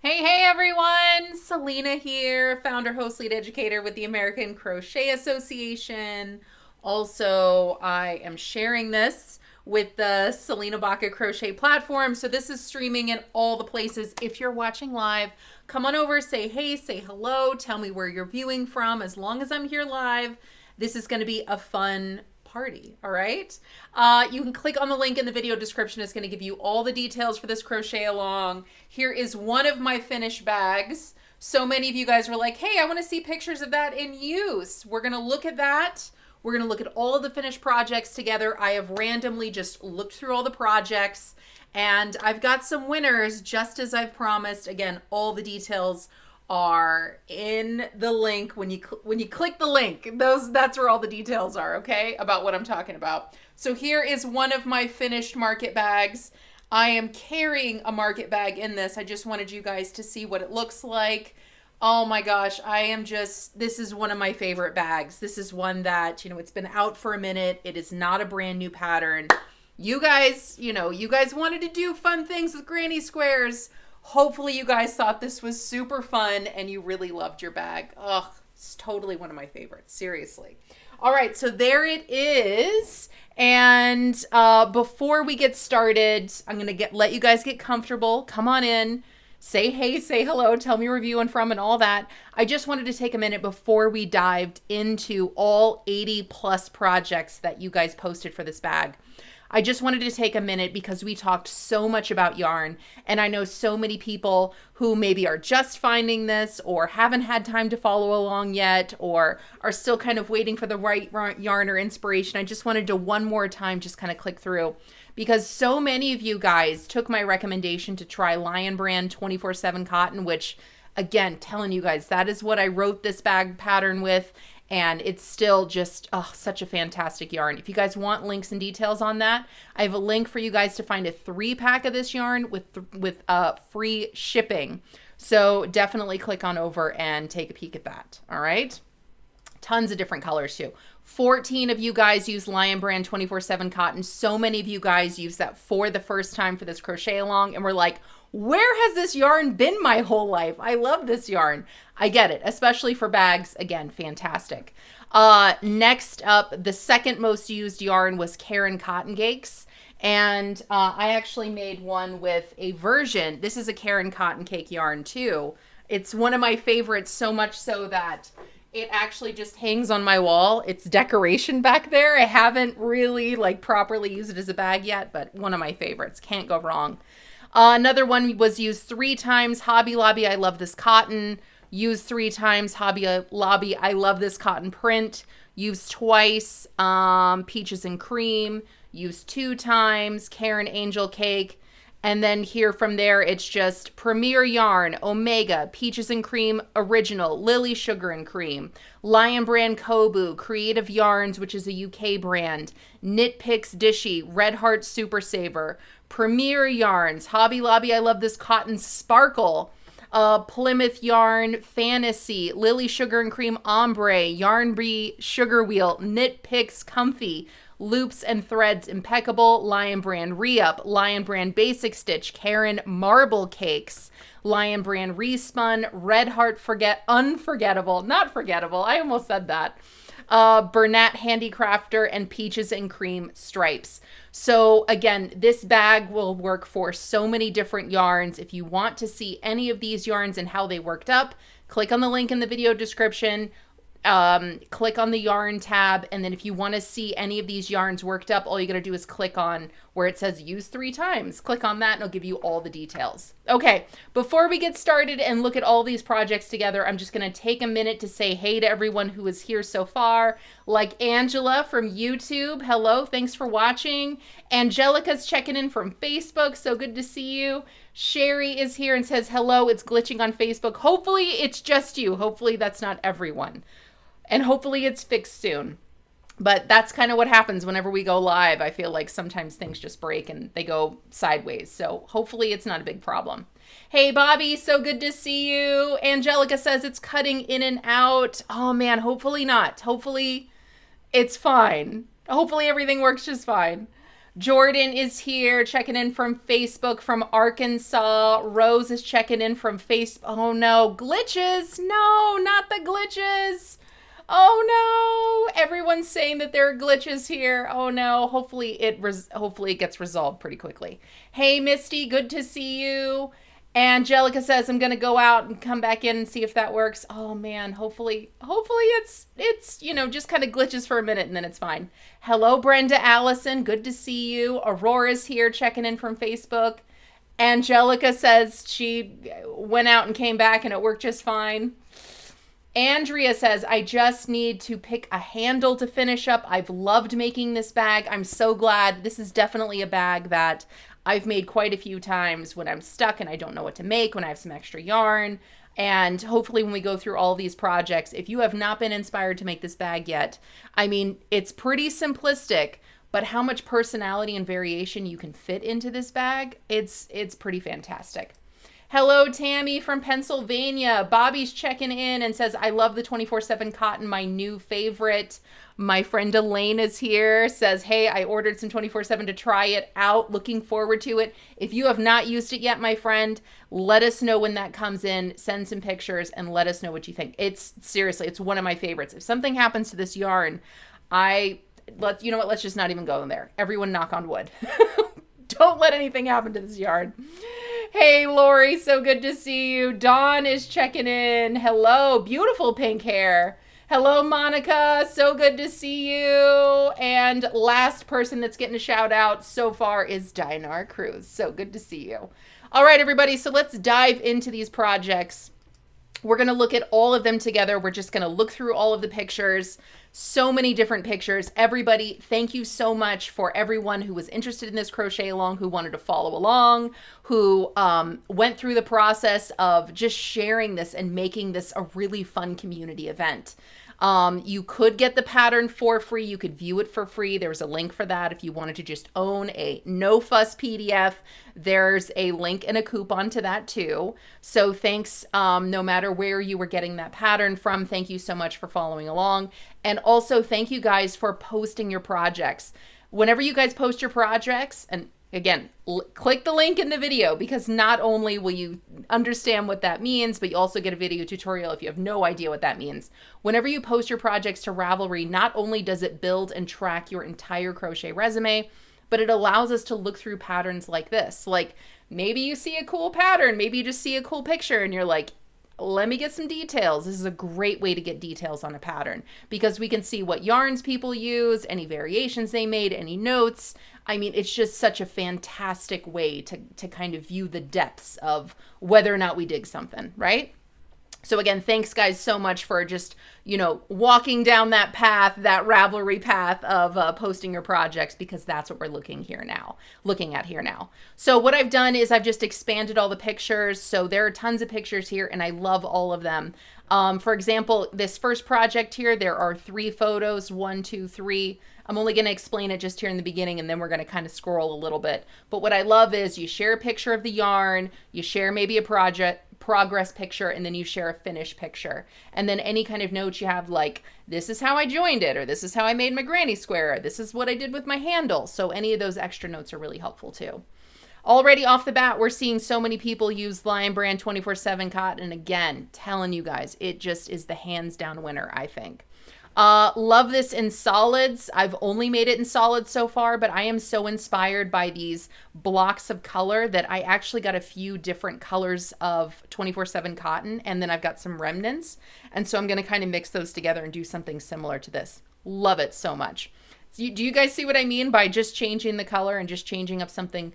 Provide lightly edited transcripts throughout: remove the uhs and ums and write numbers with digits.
Hey everyone! Selena here, founder, host, lead educator with the American Crochet Association. Also, I am sharing this with the Selena Baca Crochet platform. So this is streaming in all the places. If you're watching live, come on over, say hey, say hello, tell me where you're viewing from. As long as I'm here live, this is going to be a fun party. All right. You can click on the link in the video description. It's going to give you all the details for this crochet along. Here is one of my finished bags. So many of you guys were like, hey, I want to see pictures of that in use. We're going to look at that. We're going to look at all of the finished projects together. I have randomly just looked through all the projects and I've got some winners just as I've promised. Again, all the details are in the link. When you click the link, that's where all the details are, okay, about what I'm talking about. So here is one of my finished market bags. I am carrying a market bag in this. I just wanted you guys to see what it looks like. Oh my gosh, this is one of my favorite bags. This is one that, it's been out for a minute. It is not a brand new pattern. You guys wanted to do fun things with granny squares. Hopefully you guys thought this was super fun and you really loved your bag. Ugh, it's totally one of my favorites, seriously. All right, so there it is. And before we get started, I'm going to let you guys get comfortable. Come on in. Say hey, say hello, tell me where you're viewing from and all that. I just wanted to take a minute before we dived into all 80 plus projects that you guys posted for this bag. I just wanted to take a minute because we talked so much about yarn, and I know so many people who maybe are just finding this or haven't had time to follow along yet or are still kind of waiting for the right yarn or inspiration. I just wanted to one more time just kind of click through because so many of you guys took my recommendation to try Lion Brand 24/7 cotton, which again, telling you guys, that is what I wrote this bag pattern with. And it's still just such a fantastic yarn. If you guys want links and details on that, I have a link for you guys to find a 3-pack of this yarn with free shipping. So definitely click on over and take a peek at that. All right. Tons of different colors too. 14 of you guys use Lion Brand 24/7 cotton. So many of you guys use that for the first time for this crochet along. And we're like, where has this yarn been my whole life? I love this yarn. I get it, especially for bags. Again, fantastic. Next up, the second most used yarn was Caron Cotton Cakes. And I actually made one with a version. This is a Caron Cotton Cake yarn too. It's one of my favorites, so much so that it actually just hangs on my wall. It's decoration back there. I haven't really properly used it as a bag yet, but one of my favorites. Can't go wrong. Another one was used 3 times. Hobby Lobby, I love this cotton. Used 3 times. Hobby Lobby, I love this cotton print. Used twice. Peaches and Cream. Used 2 times. Caron Angel Cake. And then here from there, it's just Premier Yarn, Omega, Peaches and Cream Original, Lily Sugar and Cream, Lion Brand Kobu, Creative Yarns, which is a UK brand, Knit Picks Dishy, Red Heart Super Saver, Premier Yarns, Hobby Lobby, I love this cotton sparkle, Plymouth Yarn, Fantasy, Lily Sugar and Cream Ombre, Yarn Bee Sugar Wheel, Knit Picks Comfy, Loops and Threads Impeccable, Lion Brand Re-Up, Lion Brand Basic Stitch, Caron Marble Cakes, Lion Brand Respun, Red Heart Unforgettable, not forgettable, I almost said that, Bernat Handicrafter, and Peaches and Cream Stripes. So again, this bag will work for so many different yarns. If you want to see any of these yarns and how they worked up, click on the link in the video description. Click on the yarn tab, and then if you want to see any of these yarns worked up, all you gotta do is click on where it says use 3 times. Click on that and it'll give you all the details. Okay, before we get started and look at all these projects together, I'm just gonna take a minute to say hey to everyone who is here so far. Like Angela from YouTube, hello, thanks for watching. Angelica's checking in from Facebook, so good to see you. Sherry is here and says hello, it's glitching on Facebook. Hopefully it's just you. Hopefully that's not everyone. And hopefully it's fixed soon. But that's kind of what happens whenever we go live. I feel like sometimes things just break and they go sideways. So hopefully it's not a big problem. Hey, Bobby, so good to see you. Angelica says it's cutting in and out. Oh, man, hopefully not. Hopefully it's fine. Hopefully everything works just fine. Jordan is here checking in from Facebook from Arkansas. Rose is checking in from Facebook. Oh no, glitches. No, not the glitches. Oh no, everyone's saying that there are glitches here. Oh no, hopefully it gets resolved pretty quickly. Hey Misty, good to see you. Angelica says I'm gonna go out and come back in and see if that works. Oh man, hopefully it's just kind of glitches for a minute and then it's fine. Hello Brenda Allison, good to see you. Aurora's here checking in from Facebook. Angelica says she went out and came back and it worked just fine. Andrea says, I just need to pick a handle to finish up. I've loved making this bag. I'm so glad. This is definitely a bag that I've made quite a few times when I'm stuck and I don't know what to make, when I have some extra yarn. And hopefully when we go through all these projects, if you have not been inspired to make this bag yet, I mean, it's pretty simplistic, but how much personality and variation you can fit into this bag, it's pretty fantastic. Hello, Tammy from Pennsylvania. Bobby's checking in and says, I love the 24/7 cotton, my new favorite. My friend Elaine is here, says, hey, I ordered some 24/7 to try it out. Looking forward to it. If you have not used it yet, my friend, let us know when that comes in. Send some pictures and let us know what you think. It's seriously, it's one of my favorites. If something happens to this yarn, let's just not even go in there. Everyone knock on wood. Don't let anything happen to this yarn. Hey, Lori, so good to see you. Dawn is checking in. Hello, beautiful pink hair. Hello, Monica, so good to see you. And last person that's getting a shout out so far is Dinar Cruz. So good to see you. All right, everybody, so let's dive into these projects. We're going to look at all of them together. We're just going to look through all of the pictures. So many different pictures. Everybody, thank you so much for everyone who was interested in this crochet along, who wanted to follow along, who went through the process of just sharing this and making this a really fun community event. You could get the pattern for free. You could view it for free. There's a link for that if you wanted to just own a no fuss PDF. There's a link and a coupon to that too. So thanks, no matter where you were getting that pattern from. Thank you so much for following along. And also thank you guys for posting your projects. Whenever you guys post your projects, and again, click the link in the video, because not only will you understand what that means, but you also get a video tutorial if you have no idea what that means. Whenever you post your projects to Ravelry, not only does it build and track your entire crochet resume, but it allows us to look through patterns like this. Like maybe you see a cool pattern, maybe you just see a cool picture and you're like, let me get some details. This is a great way to get details on a pattern, because we can see what yarns people use, any variations they made, any notes. I mean, it's just such a fantastic way to kind of view the depths of whether or not we dig something, right? So again, thanks guys so much for just, walking down that path, that Ravelry path of posting your projects, because that's what we're looking at here now. So what I've done is I've just expanded all the pictures. So there are tons of pictures here and I love all of them. For example, this first project here, there are 3 photos, 1, 2, 3. I'm only going to explain it just here in the beginning, and then we're going to kind of scroll a little bit. But what I love is you share a picture of the yarn, you share maybe a progress picture, and then you share a finished picture. And then any kind of notes you have, like, this is how I joined it, or this is how I made my granny square, or this is what I did with my handle. So any of those extra notes are really helpful too. Already off the bat, we're seeing so many people use Lion Brand 24/7 cotton. And again, telling you guys, it just is the hands down winner, I think. Love this in solids. I've only made it in solids so far, but I am so inspired by these blocks of color that I actually got a few different colors of 24/7 cotton, and then I've got some remnants. And so I'm going to kind of mix those together and do something similar to this. Love it so much. Do you guys see what I mean by just changing the color and just changing up something,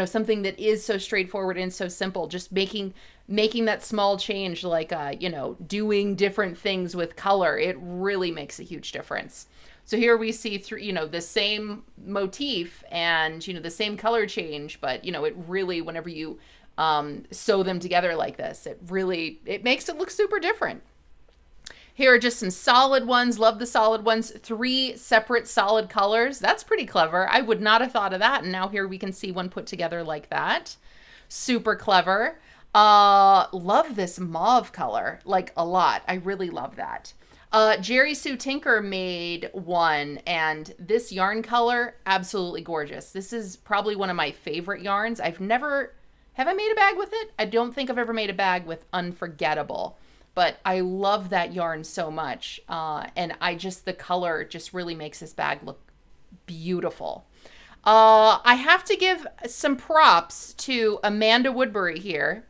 something that is so straightforward and so simple, just making that small change, like, doing different things with color. It really makes a huge difference. So here we see through, the same motif and, the same color change, but, it really, whenever you sew them together like this, it makes it look super different. Here are just some solid ones. Love the solid ones. 3 separate solid colors. That's pretty clever. I would not have thought of that. And now here we can see one put together like that. Super clever. Love this mauve color, like a lot. I really love that. Jerry Sue Tinker made one, and this yarn color, absolutely gorgeous. This is probably one of my favorite yarns. Have I made a bag with it? I don't think I've ever made a bag with Unforgettable, but I love that yarn so much. And the color just really makes this bag look beautiful. I have to give some props to Amanda Woodbury here,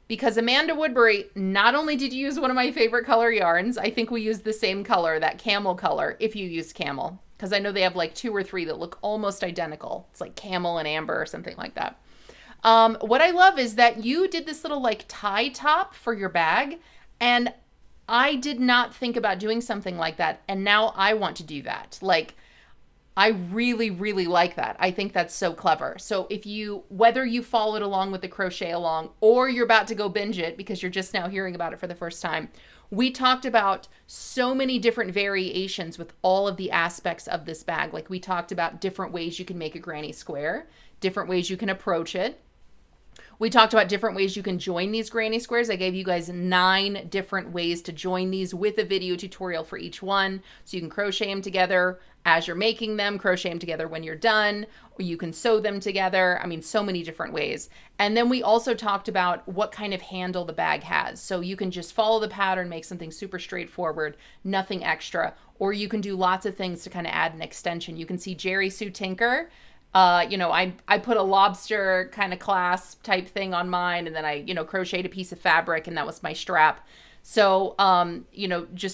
because Amanda Woodbury not only did you use one of my favorite color yarns, I think we used the same color, that camel color, if you use camel, because I know they have like 2 or 3 that look almost identical. It's like camel and amber or something like that. What I love is that you did this little like tie top for your bag, and I did not think about doing something like that, and now I want to do that. Like, I really, really like that. I think that's so clever. So whether you followed along with the crochet along or you're about to go binge it because you're just now hearing about it for the first time, we talked about so many different variations with all of the aspects of this bag. Like, we talked about different ways you can make a granny square, different ways you can approach it. We talked about different ways you can join these granny squares. I gave you guys 9 different ways to join these with a video tutorial for each one. So you can crochet them together as you're making them, crochet them together when you're done, or you can sew them together. I mean, so many different ways. And then we also talked about what kind of handle the bag has. So you can just follow the pattern, make something super straightforward, nothing extra, or you can do lots of things to kind of add an extension. You can see Jerry Sue Tinker. I put a lobster kind of clasp type thing on mine, and then I, crocheted a piece of fabric, and that was my strap. So,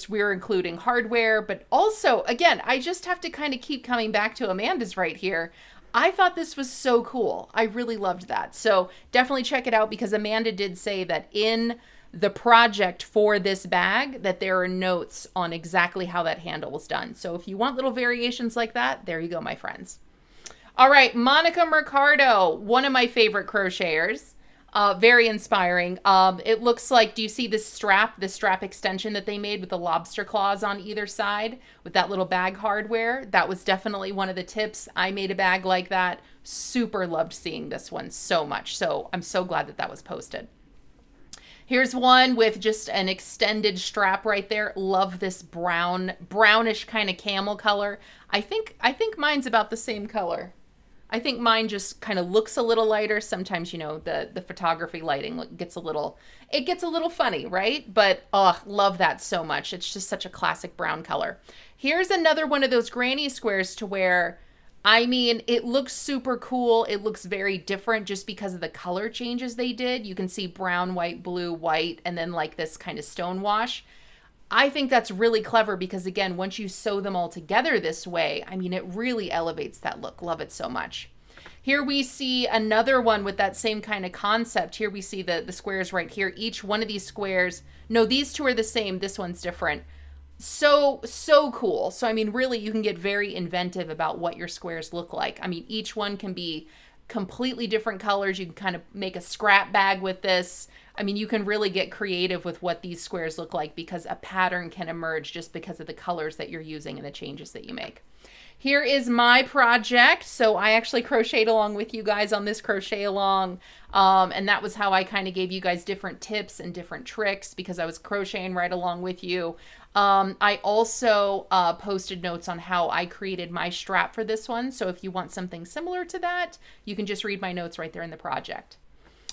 we're including hardware, but also, again, I just have to kind of keep coming back to Amanda's right here. I thought this was so cool. I really loved that. So definitely check it out, because Amanda did say that in the project for this bag that there are notes on exactly how that handle was done. So if you want little variations like that, there you go, my friends. All right, Monica Mercado, one of my favorite crocheters. Very inspiring. It looks like, do you see this strap extension that they made with the lobster claws on either side with that little bag hardware? That was definitely one of the tips. I made a bag like that. Super loved seeing this one so much. So I'm so glad that was posted. Here's one with just an extended strap right there. Love this brownish kind of camel color. I think mine's about the same color. I think mine just kind of looks a little lighter. Sometimes, the photography lighting gets a little funny, right? But, love that so much. It's just such a classic brown color. Here's another one of those granny squares to where, it looks super cool. It looks very different just because of the color changes they did. You can see brown, white, blue, white, and then like this kind of stone wash. I think that's really clever because, again, once you sew them all together this way, it really elevates that look. Love it so much. Here we see another one with that same kind of concept. Here we see the squares right here. Each one of these squares, no, these 2 are the same. This one's different. So cool. So, really, you can get very inventive about what your squares look like. Each one can be completely different colors. You can kind of make a scrap bag with this. You can really get creative with what these squares look like because a pattern can emerge just because of the colors that you're using and the changes that you make. Here is my project. So I actually crocheted along with you guys on this crochet along. And that was how I kind of gave you guys different tips and different tricks because I was crocheting right along with you. I also posted notes on how I created my strap for this one. So if you want something similar to that, you can just read my notes right there in the project.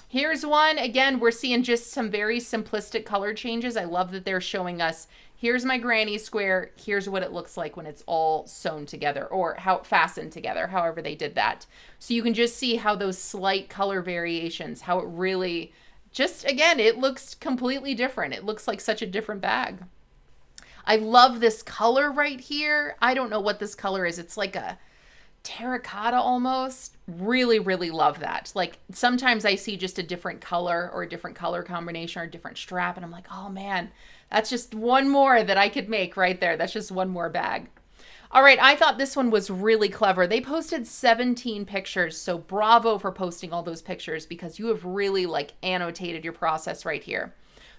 Here's one. Again, we're seeing just some very simplistic color changes. I love that they're showing us, here's my granny square. Here's what it looks like when it's all sewn together or how fastened together, however they did that. So you can just see how those slight color variations, how it really just, again, it looks completely different. It looks like such a different bag. I love this color right here. I don't know what this color is. It's like a terracotta almost. Really, really love that. Like sometimes I see just a different color or a different color combination or a different strap and I'm like, oh man, that's just one more that I could make right there. That's just one more bag. All right, I thought this one was really clever. They posted 17 pictures, so bravo for posting all those pictures because you have really like annotated your process right here.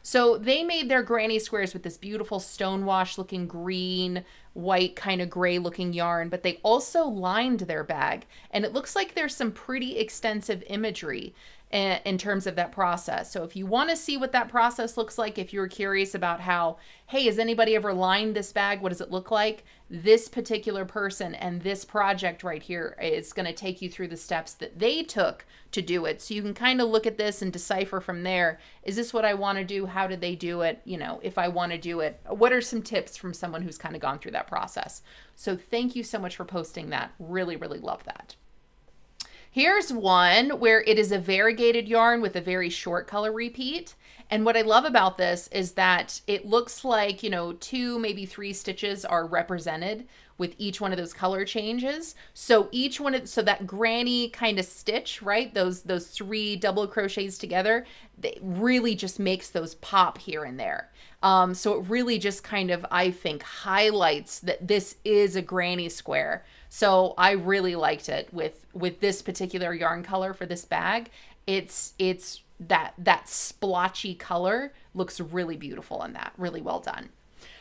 So they made their granny squares with this beautiful stonewash looking green, white, kind of gray looking yarn, but they also lined their bag. And it looks like there's some pretty extensive imagery. in terms of that process. So if you want to see what that process looks like, if you're curious about how, hey, has anybody ever lined this bag? What does it look like? This particular person and this project right here is going to take you through the steps that they took to do it. So you can kind of look at this and decipher from there. Is this what I want to do? How did they do it? You know, if I want to do it, what are some tips from someone who's kind of gone through that process? So thank you so much for posting that. Really, really love that. Here's one where it is a variegated yarn with a very short color repeat. And what I love about this is that it looks like, you know, 2, maybe 3 stitches are represented with each one of those color changes. So each one, so that granny kind of stitch, right? Those 3 double crochets together, it really just makes those pop here and there. So it really just kind of, I think, highlights that this is a granny square. So I really liked it with this particular yarn color for this bag. It's that splotchy color looks really beautiful in that. Really well done.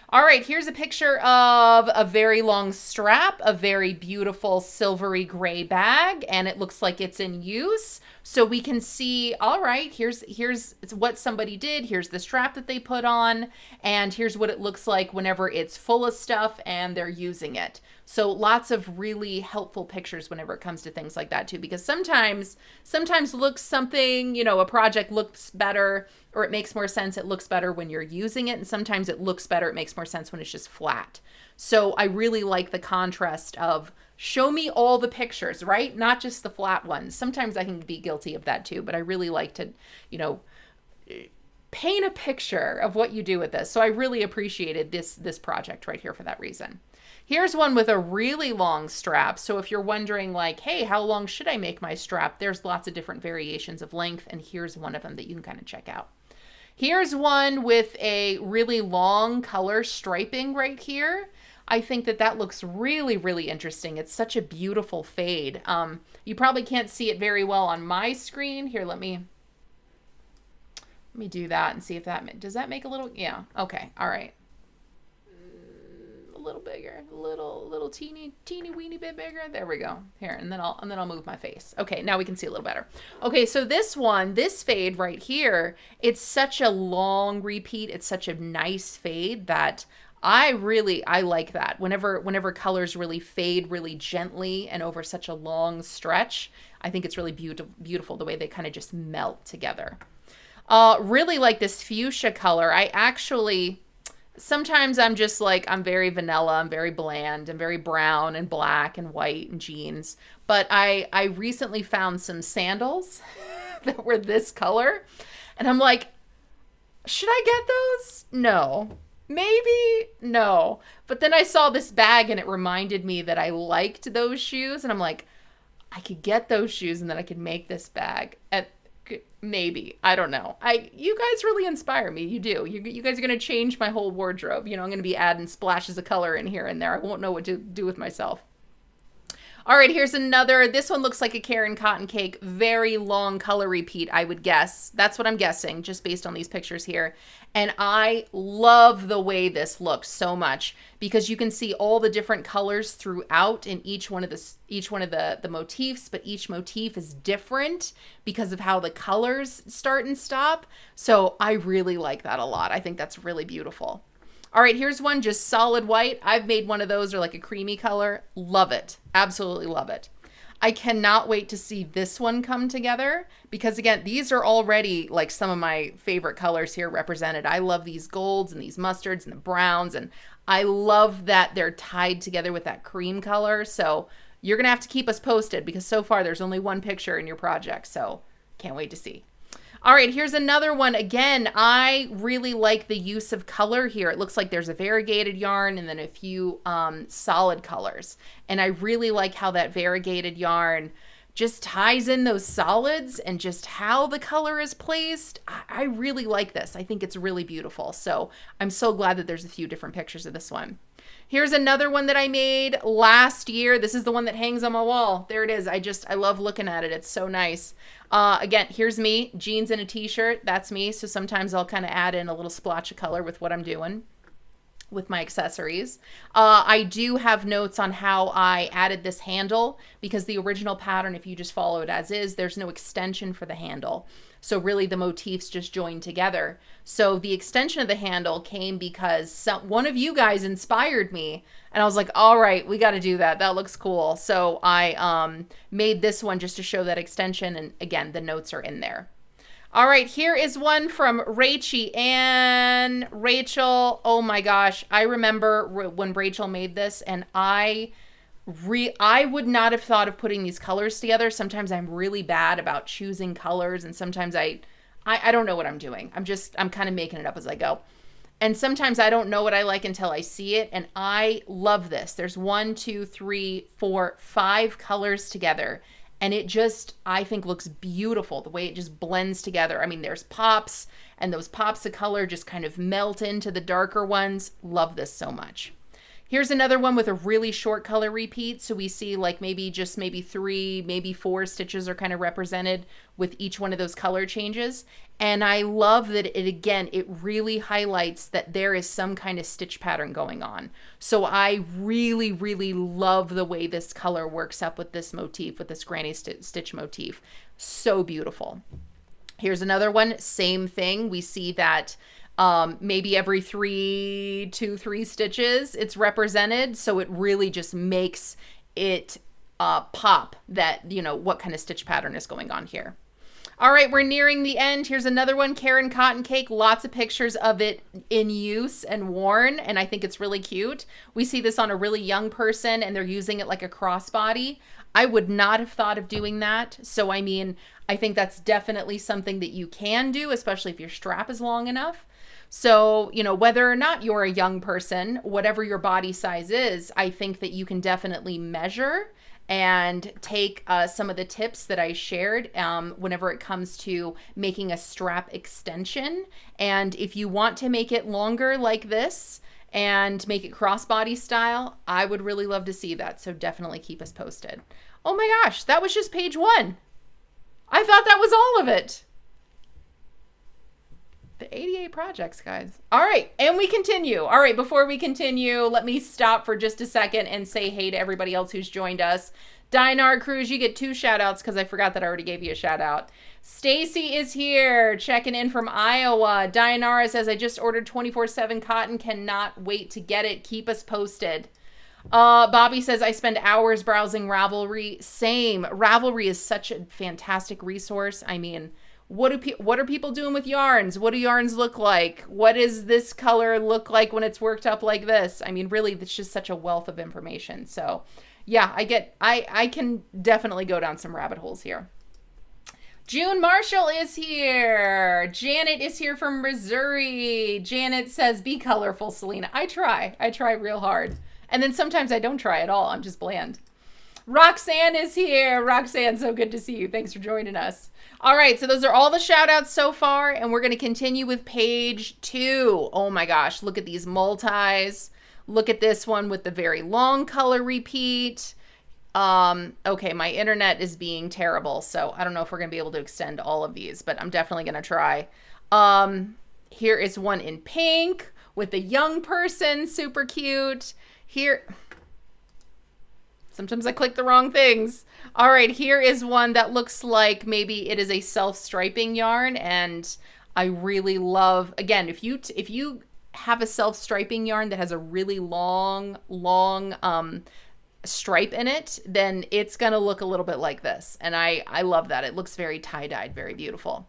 All right, here's a picture of a very long strap, a very beautiful silvery gray bag, and it looks like it's in use. So we can see, all right, here's what somebody did. Here's the strap that they put on, and here's what it looks like whenever it's full of stuff and they're using it. So lots of really helpful pictures whenever it comes to things like that too, because sometimes something, you know, a project looks better or it makes more sense. It looks better when you're using it. And sometimes it looks better. It makes more sense when it's just flat. So I really like the contrast of show me all the pictures, right? Not just the flat ones. Sometimes I can be guilty of that too, but I really like to, you know, paint a picture of what you do with this. So I really appreciated this project right here for that reason. Here's one with a really long strap. So if you're wondering like, hey, how long should I make my strap? There's lots of different variations of length, and here's one of them that you can kind of check out. Here's one with a really long color striping right here. I think that looks really, really interesting. It's such a beautiful fade. You probably can't see it very well on my screen. Here, let me do that and see if does that make a little, yeah, okay, all right. A little bigger, a little teeny weeny bit bigger. There we go. Here, and then I'll move my face. Okay, now we can see a little better. Okay, so this fade right here, it's such a long repeat. It's such a nice fade that I like that. Whenever colors really fade really gently and over such a long stretch, I think it's really beautiful the way they kind of just melt together. Really like this fuchsia color. Sometimes I'm just like, I'm very vanilla, I'm very bland, I'm very brown and black and white and jeans. But I recently found some sandals that were this color. And I'm like, should I get those? No. Maybe? No. But then I saw this bag and it reminded me that I liked those shoes. And I'm like, I could get those shoes and then I could make this bag. Maybe. I don't know. You guys really inspire me. You do. You guys are going to change my whole wardrobe. You know, I'm going to be adding splashes of color in here and there. I won't know what to do with myself. All right, here's another. This one looks like a Caron Cotton Cake. Very long color repeat, I would guess. That's what I'm guessing, just based on these pictures here. And I love the way this looks so much because you can see all the different colors throughout in each one of the motifs, but each motif is different because of how the colors start and stop. So I really like that a lot. I think that's really beautiful. All right, here's one just solid white. I've made one of those, or like a creamy color. Love it. Absolutely love it. I cannot wait to see this one come together because, again, these are already like some of my favorite colors here represented. I love these golds and these mustards and the browns, and I love that they're tied together with that cream color. So you're going to have to keep us posted because so far there's only one picture in your project, so can't wait to see. All right, here's another one. Again, I really like the use of color here. It looks like there's a variegated yarn and then a few solid colors. And I really like how that variegated yarn just ties in those solids and just how the color is placed. I really like this. I think it's really beautiful. So I'm so glad that there's a few different pictures of this one. Here's another one that I made last year. This is the one that hangs on my wall. There it is. I love looking at it. It's so nice. Again, here's me, jeans and a t-shirt. That's me. So sometimes I'll kind of add in a little splotch of color with what I'm doing. with my accessories. I do have notes on how I added this handle, because the original pattern, if you just follow it as is, there's no extension for the handle. So really the motifs just join together. So the extension of the handle came because one of you guys inspired me, and I was like, all right, we got to do that. That looks cool. So I made this one just to show that extension. And again, the notes are in there. All right, here is one from Rachie and Rachel. Oh my gosh, I remember when Rachel made this, and I would not have thought of putting these colors together. Sometimes I'm really bad about choosing colors, and sometimes I don't know what I'm doing. I'm kind of making it up as I go. And sometimes I don't know what I like until I see it, and I love this. There's 1, 2, 3, 4, 5 colors together, and it just, I think, looks beautiful the way it just blends together. I mean, there's pops, and those pops of color just kind of melt into the darker ones. Love this so much. Here's another one with a really short color repeat. So we see like maybe 3, maybe 4 stitches are kind of represented with each one of those color changes. And I love that it really highlights that there is some kind of stitch pattern going on. So I really, really love the way this color works up with this motif, with this granny stitch motif. So beautiful. Here's another one, same thing. We see that maybe every 3 stitches it's represented. So it really just makes it pop that, you know, what kind of stitch pattern is going on here. All right, we're nearing the end. Here's another one, Karen Cotton Cake. Lots of pictures of it in use and worn, and I think it's really cute. We see this on a really young person, and they're using it like a crossbody. I would not have thought of doing that. So, I mean, I think that's definitely something that you can do, especially if your strap is long enough. So, you know, whether or not you're a young person, whatever your body size is, I think that you can definitely measure and take some of the tips that I shared whenever it comes to making a strap extension. And if you want to make it longer like this and make it crossbody style, I would really love to see that. So definitely keep us posted. Oh my gosh, that was just page 1. I thought that was all of it. The 88 projects, guys. All right, and we continue. All right, before we continue, let me stop for just a second and say hey to everybody else who's joined us. Dinar Cruz, you get 2 shout outs because I forgot that I already gave you a shout out. Stacy is here, checking in from Iowa. Dianara says, I just ordered 24/7 cotton, cannot wait to get it. Keep us posted. Bobby says, I spend hours browsing Ravelry. Same. Ravelry is such a fantastic resource. I mean, what are people doing with yarns? What do yarns look like? What does this color look like when it's worked up like this? I mean, really, it's just such a wealth of information. So yeah, I can definitely go down some rabbit holes here. June Marshall is here. Janet is here from Missouri. Janet says, be colorful, Selena. I try real hard. And then sometimes I don't try at all. I'm just bland. Roxanne is here. Roxanne, so good to see you. Thanks for joining us. All right, so those are all the shout outs so far, and we're going to continue with page 2. Oh my gosh, look at these multis. Look at this one with the very long color repeat. Okay, my internet is being terrible, so I don't know if we're going to be able to extend all of these, but I'm definitely going to try. Here is one in pink with a young person, super cute. Here... Sometimes I click the wrong things. All right, here is one that looks like maybe it is a self-striping yarn, and I really love, again, if you have a self-striping yarn that has a really long stripe in it, then it's gonna look a little bit like this, and I love that. It looks very tie-dyed, very beautiful.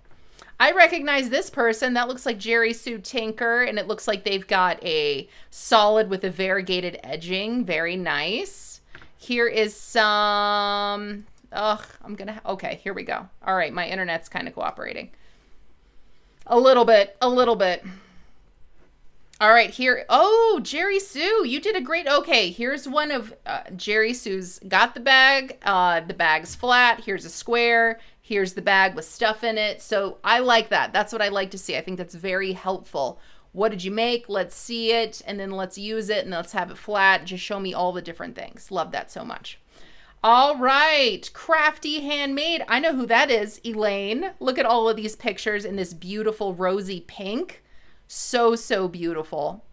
I recognize this person. That looks like Jerry Sue Tinker, and it looks like they've got a solid with a variegated edging. Very nice. Here is some, okay, here we go. All right, my internet's kind of cooperating. A little bit. All right, here, Jerry Sue, you did a great, okay, here's one of Jerry Sue's got the bag. The bag's flat, here's a square, here's the bag with stuff in it. So I like that. That's what I like to see. I think that's very helpful. What did you make? Let's see it, and then let's use it, and let's have it flat. Just show me all the different things. Love that so much. All right, Crafty Handmade. I know who that is, Elaine. Look at all of these pictures in this beautiful rosy pink. So, so beautiful.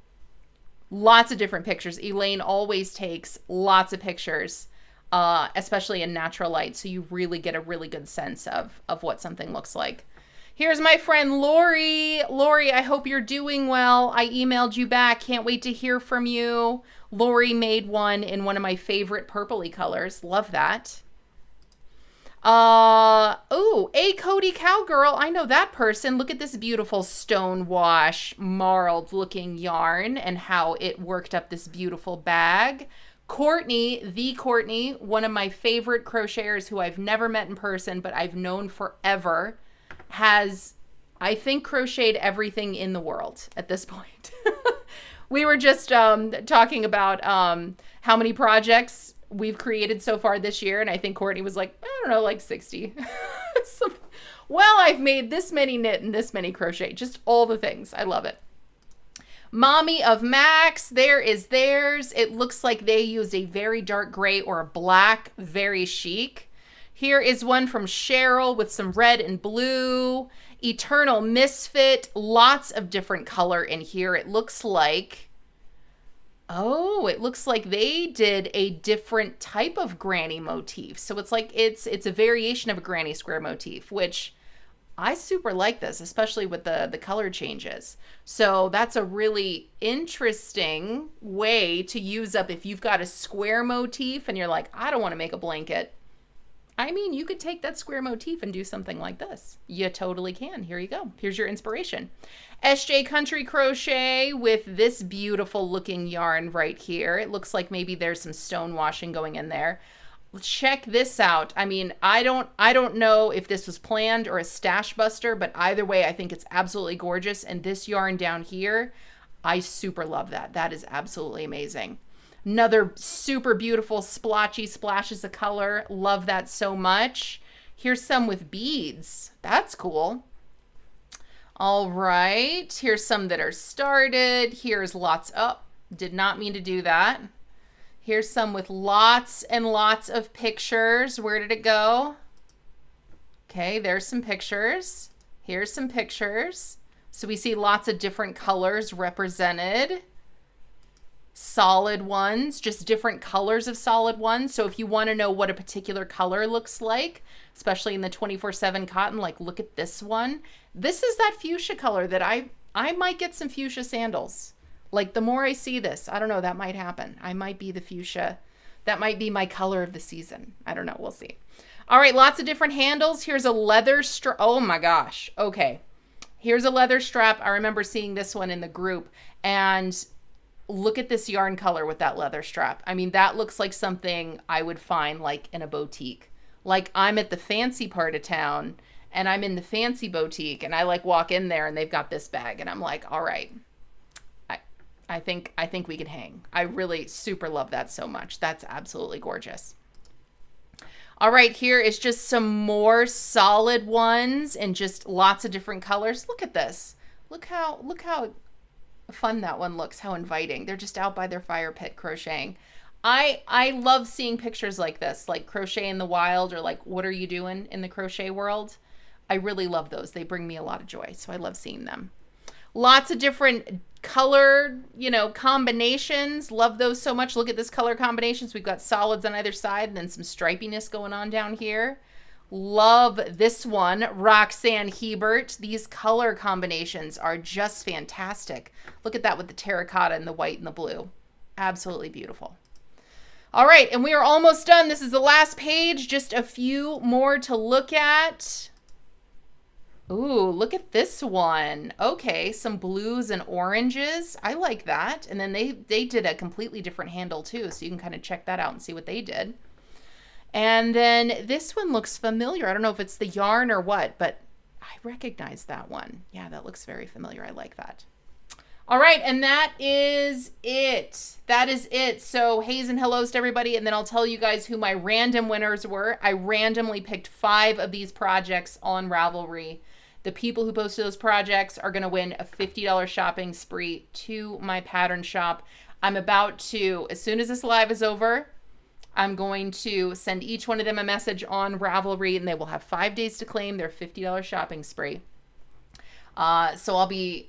Lots of different pictures. Elaine always takes lots of pictures, especially in natural light, so you really get a really good sense of what something looks like. Here's my friend Lori. Lori, I hope you're doing well. I emailed you back. Can't wait to hear from you. Lori made one in one of my favorite purpley colors. Love that. A Cody Cowgirl. I know that person. Look at this beautiful stonewash marled looking yarn and how it worked up this beautiful bag. Courtney, one of my favorite crocheters who I've never met in person, but I've known forever, has, I think, crocheted everything in the world at this point. We were just talking about how many projects we've created so far this year, and I think Courtney was like, I don't know, like 60. Well, I've made this many knit and this many crochet, just all the things. I love it. Mommy of Max, there is theirs. It looks like they used a very dark gray or a black, very chic. Here is one from Cheryl with some red and blue. Eternal Misfit, lots of different color in here. It looks like, oh, it looks like they did a different type of granny motif. So it's like, it's a variation of a granny square motif, which I super like this, especially with the color changes. So that's a really interesting way to use up if you've got a square motif and you're like, I don't want to make a blanket. I mean, you could take that square motif and do something like this. You totally can. Here you go. Here's your inspiration. SJ Country Crochet with this beautiful looking yarn right here. It looks like maybe there's some stone washing going in there. Check this out. I mean, I don't know if this was planned or a stash buster, but either way, I think it's absolutely gorgeous. And this yarn down here, I super love that. That is absolutely amazing. Another super beautiful splotchy splashes of color. Love that so much. Here's some with beads. That's cool. All right. Here's some that are started. Here's lots. Oh, did not mean to do that. Here's some with lots and lots of pictures. Where did it go? Okay, there's some pictures. Here's some pictures. So we see lots of different colors represented. Solid ones, just different colors of solid ones. So if you want to know what a particular color looks like, especially in the 24/7 cotton, like look at this one. This is that fuchsia color that I might get some fuchsia sandals. Like the more I see this, I don't know, that might happen. I might be the fuchsia. That might be my color of the season. I don't know. We'll see. All right, lots of different handles. Here's a leather strap. Oh my gosh. Okay. Here's a leather strap. I remember seeing this one in the group, and look at this yarn color with that leather strap. I mean, that looks like something I would find like in a boutique. Like I'm at the fancy part of town and I'm in the fancy boutique and I like walk in there and they've got this bag and I'm like, all right, I think we can hang. I really super love that so much. That's absolutely gorgeous. All right, here is just some more solid ones and just lots of different colors. Look at this. Look how fun that one looks, how inviting. They're just out by their fire pit crocheting. I love seeing pictures like this, like crochet in the wild or like what are you doing in the crochet world. I really love those. They bring me a lot of joy, so I love seeing them. Lots of different color, combinations. Love those so much. Look at this color combinations. We've got solids on either side and then some stripiness going on down here. Love this one, Roxanne Hebert. These color combinations are just fantastic. Look at that with the terracotta and the white and the blue. Absolutely beautiful. All right, and we are almost done. This is the last page. Just a few more to look at. Ooh, look at this one. Okay, some blues and oranges. I like that. And then they did a completely different handle too, so you can kind of check that out and see what they did. And then this one looks familiar. I don't know if it's the yarn or what, but I recognize that one. Yeah, that looks very familiar. I like that. All right, and that is it. That is it. So haze and hellos to everybody, and then I'll tell you guys who my random winners were. I randomly picked 5 of these projects on Ravelry. The people who posted those projects are going to win a $50 shopping spree to my pattern shop. I'm about to, as soon as this live is over, I'm going to send each one of them a message on Ravelry, and they will have 5 days to claim their $50 shopping spree. So I'll be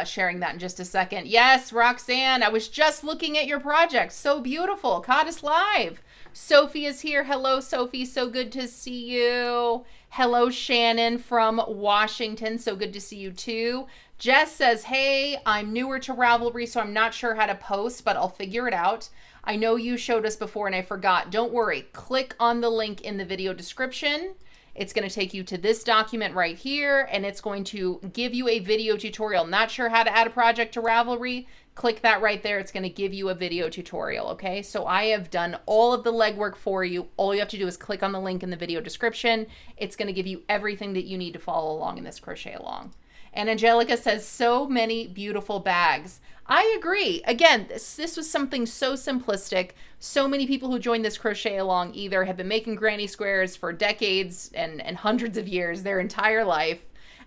sharing that in just a second. Yes, Roxanne, I was just looking at your project. So beautiful. Caught us live. Sophie is here. Hello, Sophie. So good to see you. Hello, Shannon from Washington. So good to see you too. Jess says, hey, I'm newer to Ravelry, so I'm not sure how to post, but I'll figure it out. I know you showed us before and I forgot. Don't worry. Click on the link in the video description. It's going to take you to this document right here, and it's going to give you a video tutorial. Not sure how to add a project to Ravelry? Click that right there. It's going to give you a video tutorial, okay? So I have done all of the legwork for you. All you have to do is click on the link in the video description. It's going to give you everything that you need to follow along in this crochet along. And Angelica says, so many beautiful bags. I agree. Again, this was something so simplistic. So many people who joined this crochet along either have been making granny squares for decades and hundreds of years, their entire life.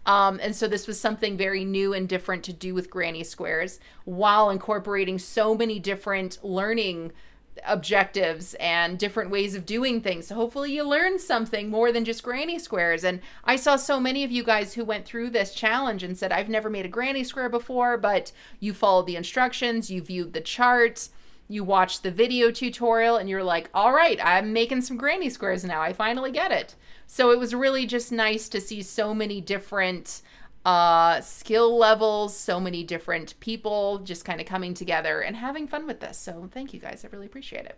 And so this was something very new and different to do with granny squares while incorporating so many different learning objectives and different ways of doing things. So hopefully you learned something more than just granny squares. And I saw so many of you guys who went through this challenge and said, I've never made a granny square before, but you followed the instructions, you viewed the chart, you watched the video tutorial, and you're like, all right, I'm making some granny squares now. I finally get it. So it was really just nice to see so many different skill levels, so many different people just kind of coming together and having fun with this. So thank you guys. I really appreciate it.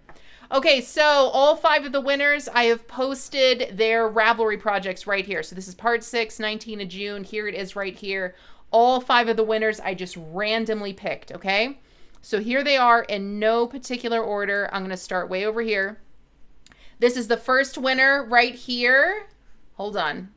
Okay, so all 5 of the winners, I have posted their Ravelry projects right here. So this is part 6, 19 of June. Here it is right here. All 5 of the winners I just randomly picked, okay? So here they are in no particular order. I'm going to start way over here. This is the first winner right here. Hold on.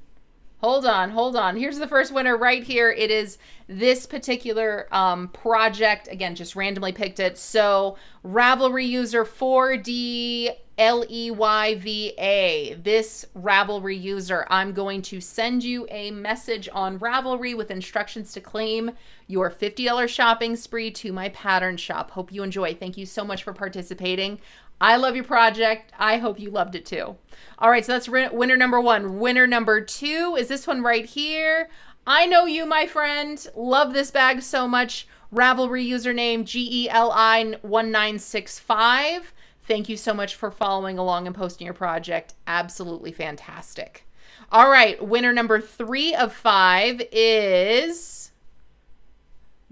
Here's the first winner right here. It is this particular project. Again, just randomly picked it. So Ravelry user 4DLEYVA. This Ravelry user, I'm going to send you a message on Ravelry with instructions to claim your $50 shopping spree to my pattern shop. Hope you enjoy. Thank you so much for participating. I love your project. I hope you loved it too. All right, so that's winner number 1. Winner number 2 is this one right here. I know you, my friend. Love this bag so much. Ravelry username GELI1965. Thank you so much for following along and posting your project. Absolutely fantastic. All right, winner number 3 of 5 is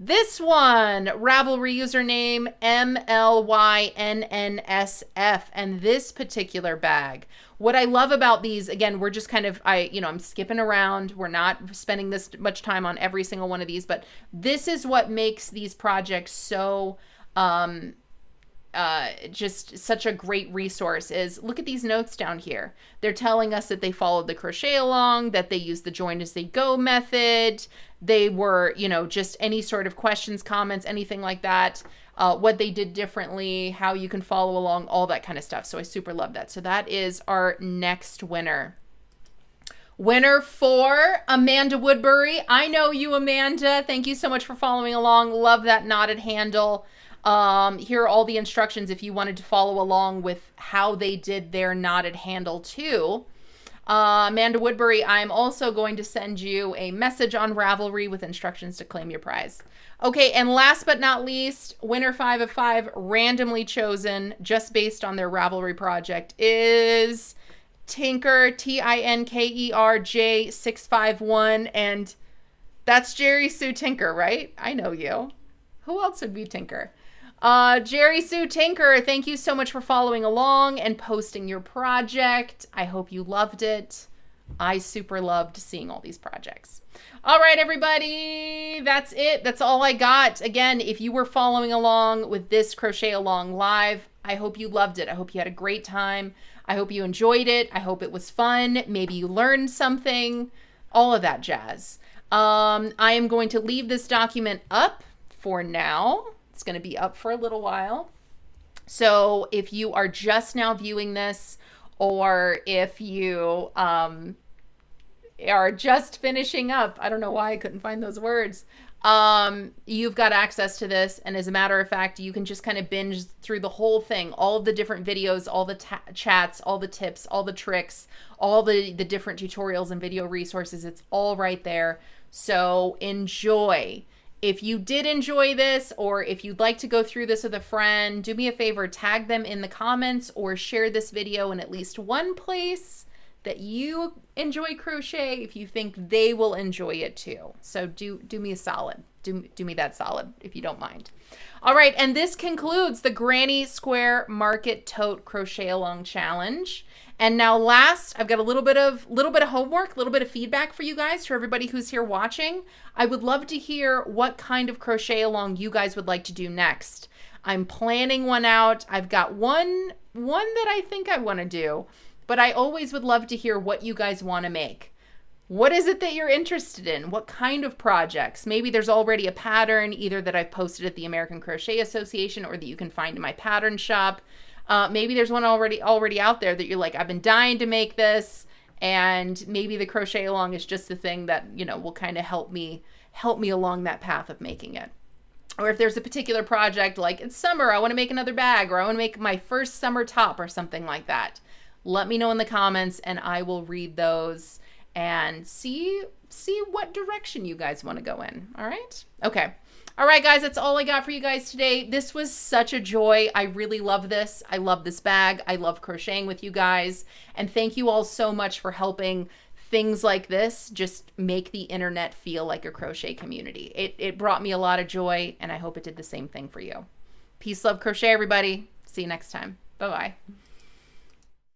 this one, Ravelry username MLYNNSF, and this particular bag. What I love about these, again, we're just kind of, I'm skipping around. We're not spending this much time on every single one of these, but this is what makes these projects so just such a great resource is look at these notes down here. They're telling us that they followed the crochet along, that they used the join as they go method. They were, just any sort of questions, comments, anything like that, what they did differently, how you can follow along, all that kind of stuff. So I super love that. So that is our next winner. Winner 4, Amanda Woodbury. I know you, Amanda. Thank you so much for following along. Love that knotted handle. Here are all the instructions if you wanted to follow along with how they did their knotted handle too. Amanda Woodbury, I'm also going to send you a message on Ravelry with instructions to claim your prize. Okay, and last but not least, winner 5 of 5, randomly chosen just based on their Ravelry project is Tinker, TINKERJ651, and that's Jerry Sue Tinker, right? I know you. Who else would be Tinker? Jerry Sue Tinker, thank you so much for following along and posting your project. I hope you loved it. I super loved seeing all these projects. All right, everybody, that's it. That's all I got. Again, if you were following along with this Crochet Along Live, I hope you loved it. I hope you had a great time. I hope you enjoyed it. I hope it was fun. Maybe you learned something, all of that jazz. I am going to leave this document up for now. It's going to be up for a little while. So if you are just now viewing this, or if you are just finishing up, I don't know why I couldn't find those words, you've got access to this. And as a matter of fact, you can just kind of binge through the whole thing, all of the different videos, all the chats, all the tips, all the tricks, all the different tutorials and video resources. It's all right there. So enjoy. If you did enjoy this, or if you'd like to go through this with a friend, do me a favor, tag them in the comments or share this video in at least one place that you enjoy crochet if you think they will enjoy it too. So do me a solid. Do me that solid if you don't mind. All right, and this concludes the Granny Square Market Tote Crochet Along Challenge. And now last, I've got a little bit of homework, a little bit of feedback for you guys, for everybody who's here watching. I would love to hear what kind of crochet along you guys would like to do next. I'm planning one out. I've got one that I think I want to do, but I always would love to hear what you guys want to make. What is it that you're interested in? What kind of projects? Maybe there's already a pattern, either that I've posted at the American Crochet Association or that you can find in my pattern shop. Maybe there's one already out there that you're like, I've been dying to make this, and maybe the crochet along is just the thing that, you know, will kind of help me along that path of making it. Or if there's a particular project, like it's summer, I want to make another bag, or I want to make my first summer top or something like that. Let me know in the comments and I will read those and see what direction you guys want to go in. All right? Okay. All right, guys, that's all I got for you guys today. This was such a joy. I really love this. I love this bag. I love crocheting with you guys. And thank you all so much for helping things like this just make the internet feel like a crochet community. It brought me a lot of joy, and I hope it did the same thing for you. Peace, love, crochet, everybody. See you next time. Bye-bye.